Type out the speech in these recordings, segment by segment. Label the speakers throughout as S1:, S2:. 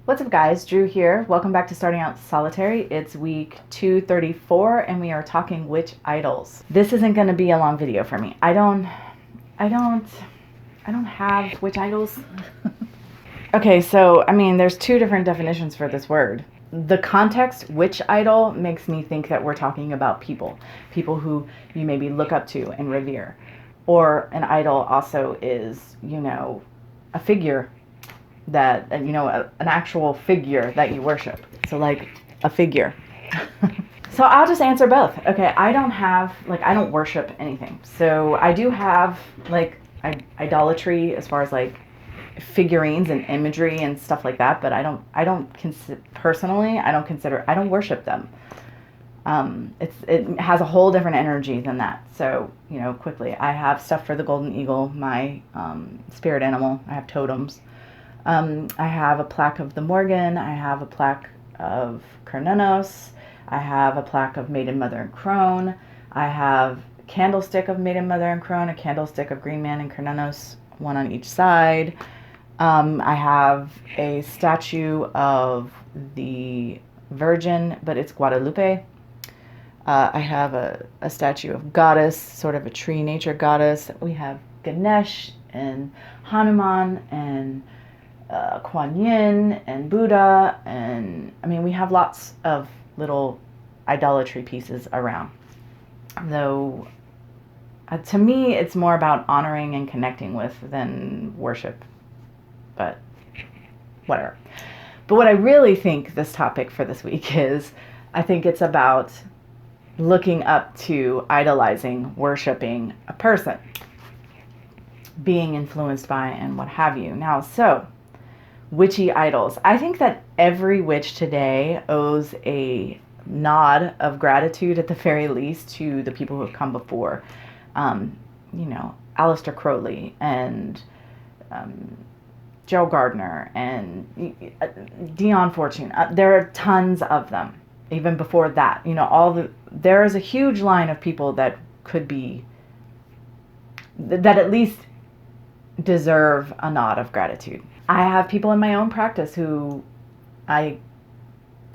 S1: What's up guys, Drew here. Welcome back to Starting Out Solitary. It's week 234 and we are talking witch idols. This isn't going to be a long video for me. I don't have witch idols. Okay, so there's two different definitions for this word. The context, witch idol, makes me think that we're talking about people who you maybe look up to and revere. Or an idol also is, a figure that, an actual figure that you worship. So like a figure. So I'll just answer both. Okay, I don't worship anything. So I do have idolatry as far as figurines and imagery and stuff like that, but I don't worship them. It has a whole different energy than that. So, quickly, I have stuff for the golden eagle, my spirit animal. I have totems. I have a plaque of the Morgan. I have a plaque of Cernunnos. I have a plaque of Maiden Mother and Crone. I have a candlestick of Maiden Mother and Crone, a candlestick of Green Man and Cernunnos, one on each side. I have a statue of the Virgin, but it's Guadalupe. I have a statue of goddess, sort of a tree nature goddess. We have Ganesh and Hanuman and Kuan Yin and Buddha, and we have lots of little idolatry pieces around. Though, to me, it's more about honoring and connecting with than worship. But whatever. But what I really think this topic for this week is, I think it's about looking up to, idolizing, worshiping a person, being influenced by, and what have you. Now, so witchy idols. I think that every witch today owes a nod of gratitude, at the very least, to the people who have come before. Aleister Crowley and Joe Gardner and Dion Fortune. There are tons of them. Even before that, there is a huge line of people that could be, that at least deserve a nod of gratitude. I have people in my own practice who I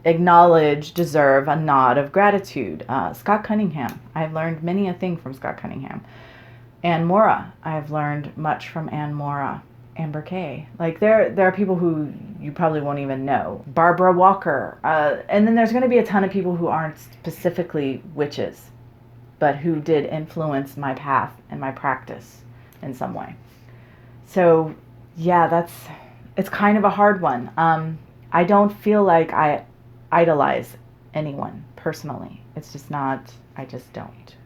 S1: acknowledge deserve a nod of gratitude. Scott Cunningham. I've learned many a thing from Scott Cunningham. Anne Mora. I've learned much from Anne Mora. Amber Kay. There are people who you probably won't even know. Barbara Walker. And then there's going to be a ton of people who aren't specifically witches, but who did influence my path and my practice in some way. So yeah, it's kind of a hard one. I don't feel like I idolize anyone personally. It's just not, I just don't.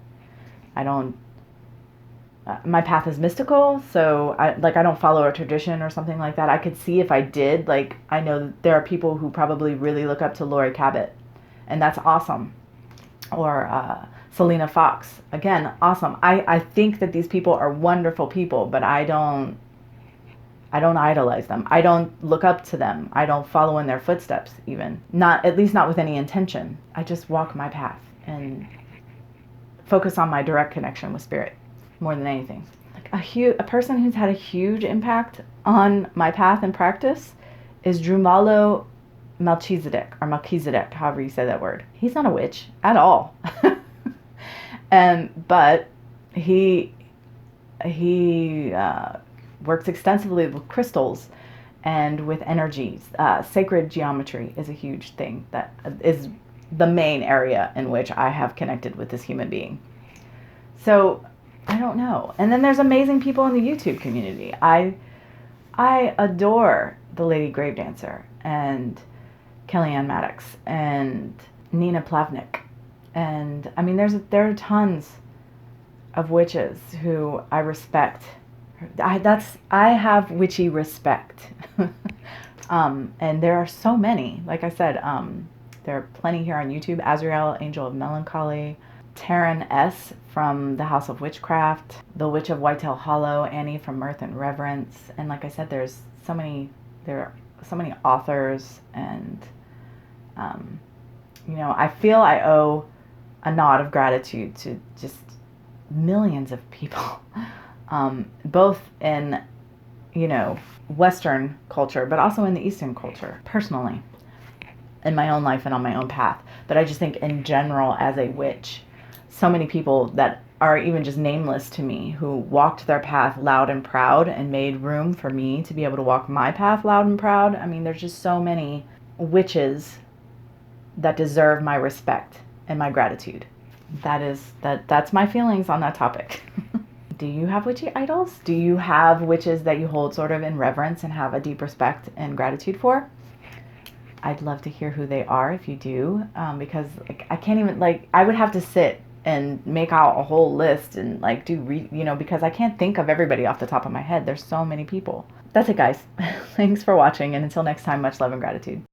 S1: My path is mystical, so I don't follow a tradition or something like that. I could see if I did, I know that there are people who probably really look up to Lori Cabot, and that's awesome. Or Selena Fox, again, awesome. I think that these people are wonderful people, but I don't idolize them. I don't look up to them. I don't follow in their footsteps even. At least not with any intention. I just walk my path and focus on my direct connection with spirit more than anything. A person who's had a huge impact on my path and practice is Drumalo Melchizedek, however you say that word. He's not a witch at all. But he works extensively with crystals and with energies. Sacred geometry is a huge thing. That is the main area in which I have connected with this human being. So I don't know. And then there's amazing people in the YouTube community. I adore the Lady Gravedancer and Kellyanne Maddox and Nina Plavnik. And there are tons of witches who I respect. I have witchy respect. And there are so many. Like I said, there are plenty here on YouTube. Azrael, Angel of Melancholy, Taryn S. from the House of Witchcraft, the Witch of Whitetail Hollow, Annie from Mirth and Reverence, and like I said, there are so many authors, and I feel I owe a nod of gratitude to just millions of people, both in you know, Western culture, but also in the Eastern culture, personally, in my own life and on my own path. But I just think in general, as a witch, so many people that are even just nameless to me who walked their path loud and proud and made room for me to be able to walk my path loud and proud. I mean, there's just so many witches that deserve my respect and my gratitude. That's my feelings on that topic. Do you have witchy idols? Do you have witches that you hold sort of in reverence and have a deep respect and gratitude for? I'd love to hear who they are if you do, because like, I can't even, like, I would have to sit and make out a whole list and like because I can't think of everybody off the top of my head. There's so many people. That's it, guys. Thanks for watching, and until next time, much love and gratitude.